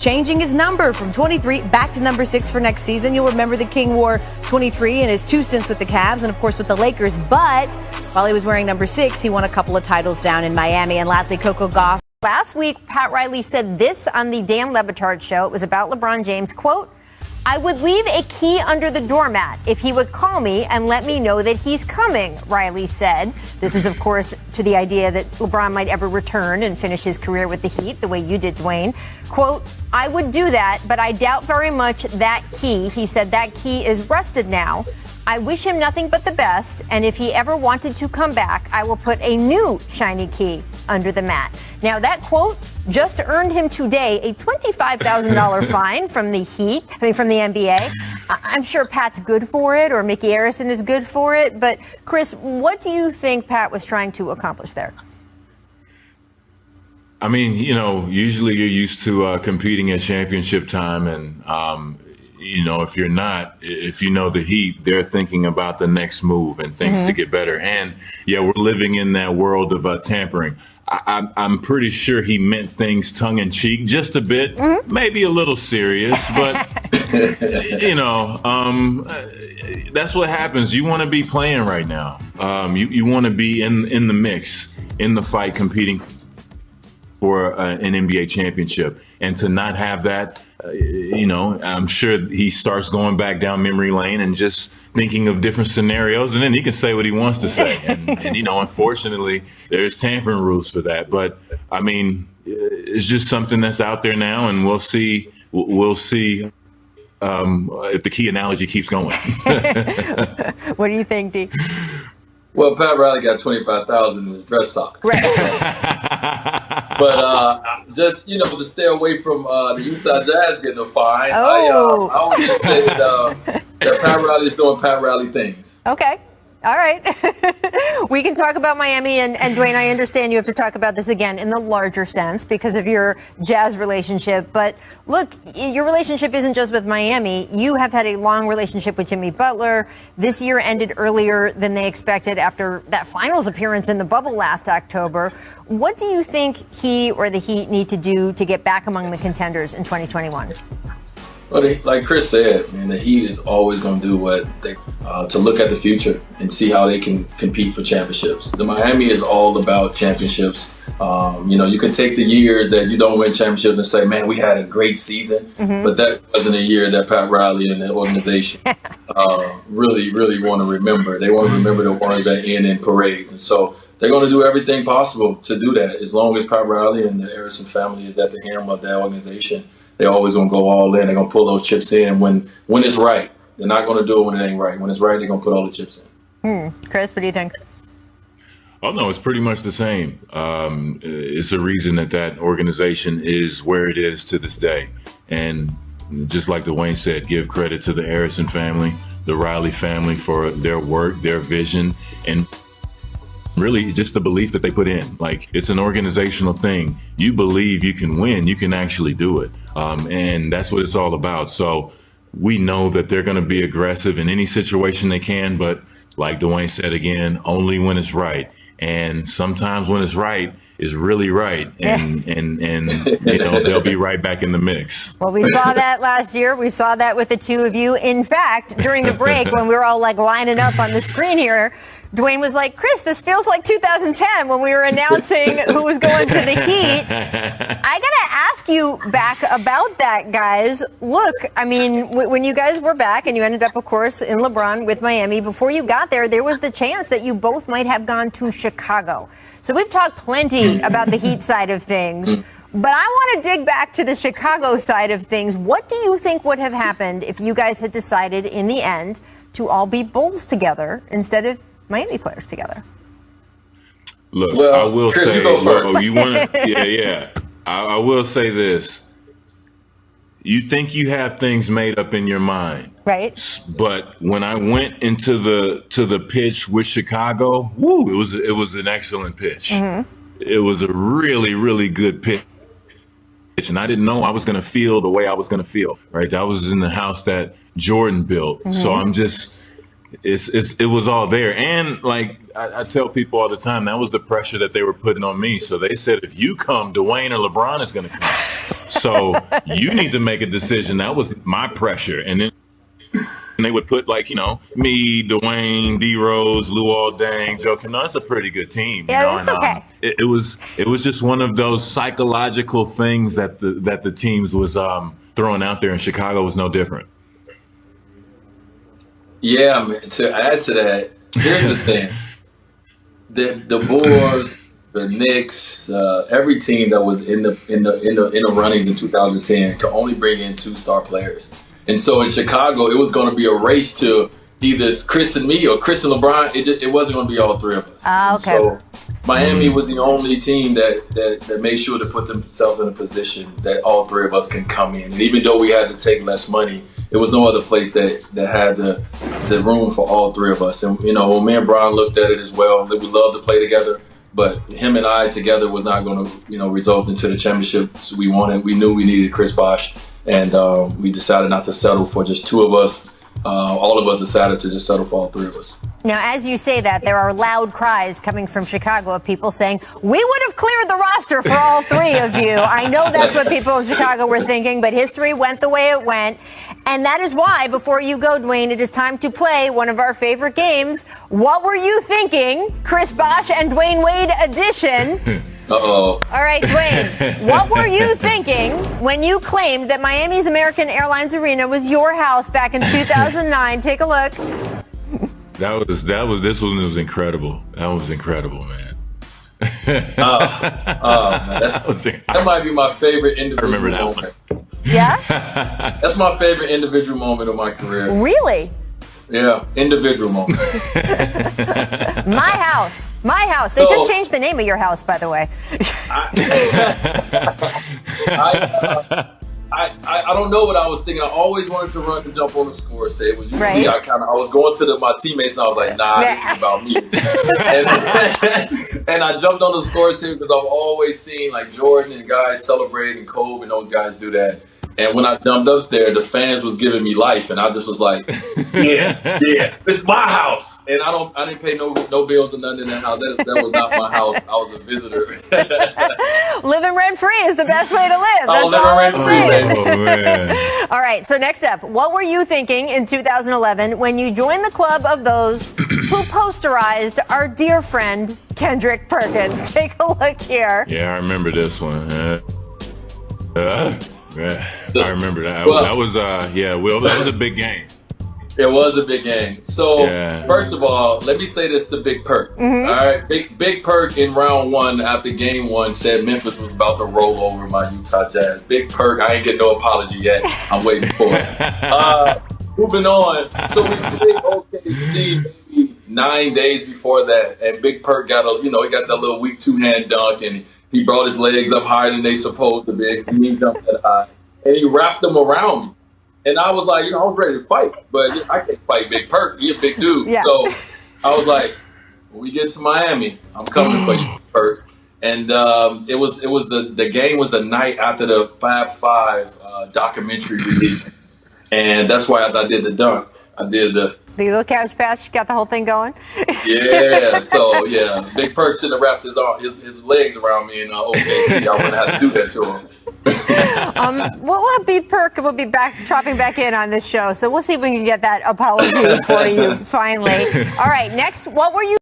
changing his number from 23 back to number 6 for next season. You'll remember the King wore 23 in his 2 stints with the Cavs and, of course, with the Lakers. But while he was wearing number 6, he won a couple of titles down in Miami. And lastly, Coco Gauff. Last week, Pat Riley said this on the Dan Le Batard show. It was about LeBron James. Quote, "I would leave a key under the doormat if he would call me and let me know that he's coming," Riley said. This is, of course, to the idea that LeBron might ever return and finish his career with the Heat the way you did, Dwayne. Quote, "I would do that, but I doubt very much that key." He said that key is rusted now. "I wish him nothing but the best, and if he ever wanted to come back, I will put a new shiny key under the mat." Now, that quote just earned him today a $25,000 fine from the from the NBA. I'm sure Pat's good for it, or Mickey Arison is good for it. But, Chris, what do you think Pat was trying to accomplish there? I mean, usually you're used to competing at championship time. And, if you're not, if you know the Heat, they're thinking about the next move and things to get better. And, yeah, we're living in that world of tampering. I'm pretty sure he meant things tongue in cheek, just a bit, maybe a little serious, but that's what happens. You want to be playing right now. You want to be in the mix, in the fight, competing for an NBA championship, and to not have that, I'm sure he starts going back down memory lane and just thinking of different scenarios, and then he can say what he wants to say. And unfortunately, there's tampering rules for that. But I mean, it's just something that's out there now, and we'll see. We'll see if the key analogy keeps going. What do you think, D? Well, Pat Riley got 25,000 in his dress socks. Right. But just to stay away from the Utah Jazz getting a fine. Oh. I would just say that Pat Riley is doing Pat Riley things. Okay. All right. We can talk about Miami, and Dwayne, I understand you have to talk about this again in the larger sense because of your Jazz relationship. But look, your relationship isn't just with Miami. You have had a long relationship with Jimmy Butler. This year ended earlier than they expected after that finals appearance in the bubble last October. What do you think he or the Heat need to do to get back among the contenders in 2021? Well, like Chris said, man, the Heat is always going to do what they to look at the future and see how they can compete for championships. The Miami is all about championships. You can take the years that you don't win championships and say, man, we had a great season, but that wasn't a year that Pat Riley and the organization really want to remember. They want to remember the ones that end in parades. And so they're going to do everything possible to do that. As long as Pat Riley and the Arison family is at the helm of that organization, they're always going to go all in. They're going to pull those chips in when it's right. They're not going to do it when it ain't right. When it's right, they're going to put all the chips in. Chris, what do you think? Oh, no, it's pretty much the same. It's a reason that organization is where it is to this day. And just like Dwayne said, give credit to the Arison family, the Riley family for their work, their vision, and really just the belief that they put in. Like, it's an organizational thing. You believe you can win, you can actually do it. And that's what it's all about. So we know that they're going to be aggressive in any situation they can. But like Dwayne said again, only when it's right. And sometimes when it's right, is really right, and they'll be right back in the mix. Well, we saw that last year. We saw that with the two of you. In fact, during the break, when we were all lining up on the screen here, Dwayne was like, "Chris, this feels like 2010 when we were announcing who was going to the Heat." I gotta ask you back about that, guys. Look, I mean, when you guys were back and you ended up, of course, in LeBron with Miami, before you got there was the chance that you both might have gone to Chicago. So we've talked plenty about the Heat side of things, but I want to dig back to the Chicago side of things. What do you think would have happened if you guys had decided in the end to all be Bulls together instead of Miami players together? Look, I will say, you want to, I will say this. You think you have things made up in your mind, right? But when I went into the pitch with Chicago, it was an excellent pitch. It was a really, really good pitch, and I didn't know I was going to feel the way I was going to feel. Right, that was in the house that Jordan built. So I'm just, it was all there. And like I tell people all the time, that was the pressure that they were putting on me. So they said, if you come, Dwayne or LeBron is going to come. So you need to make a decision. That was my pressure. And then they would put me, Dwayne, D Rose, Luol Deng, Joe. That's a pretty good team. Yeah, it's okay. It was just one of those psychological things that the teams was throwing out there, and Chicago was no different. Yeah, man, to add to that, here's the thing. The Bulls, the Knicks, every team that was in the runnings in 2010 could only bring in 2-star players. And so in Chicago, it was going to be a race to either Chris and me or Chris and LeBron. It wasn't going to be all three of us. Okay. So Miami was the only team that made sure to put themselves in a position that all three of us can come in. And even though we had to take less money, there was no other place that had the room for all three of us. And, when me and Brian looked at it as well, that we love to play together. But him and I together was not going to, result into the championships we wanted. We knew we needed Chris Bosh. And we decided not to settle for just two of us. All of us decided to just settle for all three of us. Now, as you say that, there are loud cries coming from Chicago of people saying, we would have cleared the roster for all three of you. I know that's what people in Chicago were thinking, but history went the way it went. And that is why, before you go, Dwayne, it is time to play one of our favorite games. What were you thinking? Chris Bosh and Dwayne Wade edition. Uh-oh. All right, Dwayne, what were you thinking when you claimed that Miami's American Airlines Arena was your house back in 2009? Take a look. This one was incredible. That was incredible, man. Man, that might be my favorite individual moment. Yeah? That's my favorite individual moment of my career. Really? Yeah, individual moment. My house. My house. They just changed the name of your house, by the way. I don't know what I was thinking. I always wanted to run and jump on the scores table. You right. see, I was going to my teammates and I was like, nah, this is about me. and I jumped on the scores table because I've always seen like Jordan and guys celebrate and Kobe and those guys do that. And when I jumped up there, the fans was giving me life, and I just was like, "Yeah, this is my house." And I didn't pay no bills or nothing in that house. That was not my house. I was a visitor. Living rent free is the best way to live. That's living rent free. Oh, man. All right. So next up, what were you thinking in 2011 when you joined the club of those who posterized our dear friend Kendrick Perkins? Take a look here. Yeah, I remember this one. Yeah, I remember that. That was a big game. It was a big game. So First of all, let me say this to Big Perk. Mm-hmm. All right, Big Perk in round one after game one said Memphis was about to roll over my Utah Jazz. Big Perk, I ain't getting no apology yet. I'm waiting for it. Moving on. So we played OKC maybe 9 days before that, and Big Perk got he got that little weak two-hand dunk, and he brought his legs up higher than they supposed to be. He jumped that high, and he wrapped them around me. And I was like, I was ready to fight, but I can't fight Big Perk. He a big dude. Yeah. So I was like, when we get to Miami, I'm coming for you, Perk. And it was the game was the night after the Fab Five documentary release, and that's why I did the dunk. I did the little couch pass, got the whole thing going. Yeah, so Big Perk should have wrapped his legs around me in OKC. I wouldn't have to do that to him. Big Perk will be chopping back in on this show, so we'll see if we can get that apology for you finally. All right, next, what were you